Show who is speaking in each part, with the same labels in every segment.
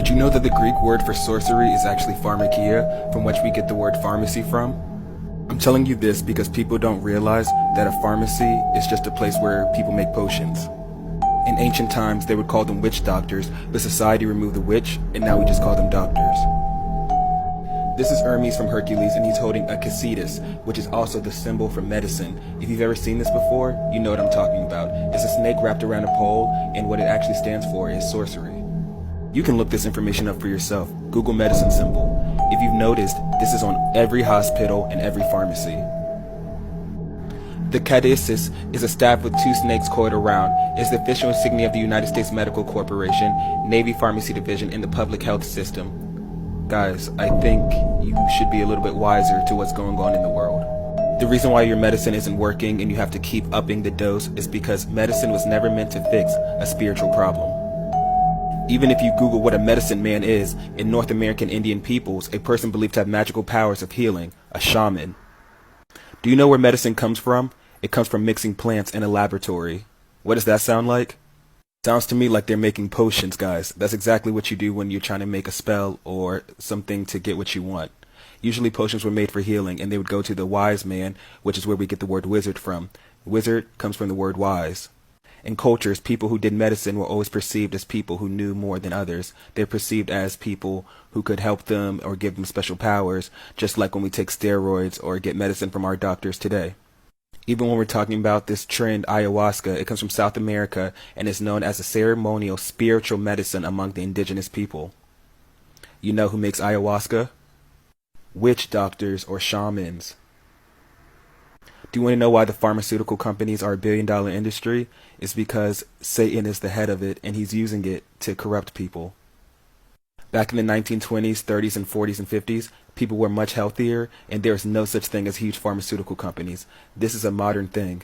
Speaker 1: Did you know that the Greek word for sorcery is actually pharmakeia, from which we get the word pharmacy from? I'm telling you this because people don't realize that a pharmacy is just a place where people make potions. In ancient times, they would call them witch doctors, but society removed the witch, and now we just call them doctors. This is Hermes from Hercules, and he's holding a Ecclesiastes, which is also the symbol for medicine. If you've ever seen this before, you know what I'm talking about. It's a snake wrapped around a pole, and what it actually stands for is sorcery. You can look this information up for yourself. Google medicine symbol. If you've noticed, this is on every hospital and every pharmacy. The KJVAAE is a staff with two snakes coiled around. It's the official insignia of the United States Medical Corporation, Navy Pharmacy Division, and the public health system. Guys, I think you should be a little bit wiser to what's going on in the world. The reason why your medicine isn't working and you have to keep upping the dose is because medicine was never meant to fix a spiritual problem. Even if you Google what a medicine man is, in North American Indian peoples, a person believed to have magical powers of healing, a shaman. Do you know where medicine comes from? It comes from mixing plants in a laboratory. What does that sound like? Sounds to me like they're making potions, guys. That's exactly what you do when you're trying to make a spell or something to get what you want. Usually potions were made for healing, and they would go to the wise man, which is where we get the word wizard from. Wizard comes from the word wise. In cultures, people who did medicine were always perceived as people who knew more than others. They're perceived as people who could help them or give them special powers, just like when we take steroids or get medicine from our doctors today. Even when we're talking about this trend, ayahuasca, it comes from South America and is known as a ceremonial spiritual medicine among the indigenous people. You know who makes ayahuasca? Witch doctors or shamans. Do you want to know why the pharmaceutical companies are a billion-dollar industry? It's because Satan is the head of it and he's using it to corrupt people. Back in the 1920s, 30s, and 40s and 50s, people were much healthier and there's no such thing as huge pharmaceutical companies. This is a modern thing.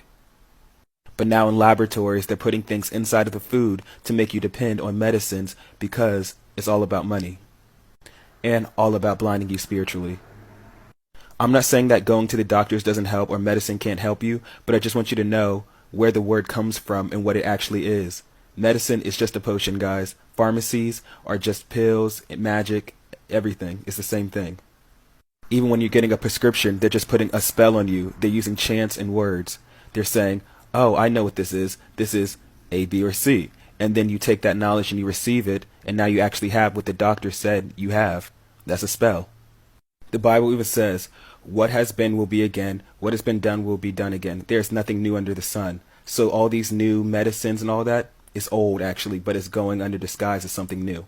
Speaker 1: But now in laboratories, they're putting things inside of the food to make you depend on medicines because it's all about money and all about blinding you spiritually. I'm not saying that going to the doctors doesn't help or medicine can't help you, but I just want you to know where the word comes from and what it actually is. Medicine is just a potion, guys. Pharmacies are just pills, magic, everything. It's the same thing. Even when you're getting a prescription, they're just putting a spell on you. They're using chants and words. They're saying, oh, I know what this is. This is A, B, or C. And then you take that knowledge and you receive it, and now you actually have what the doctor said you have. That's a spell. The Bible even says, what has been will be again. What has been done will be done again. There's nothing new under the sun. So all these new medicines and all that is old, actually, but it's going under disguise as something new.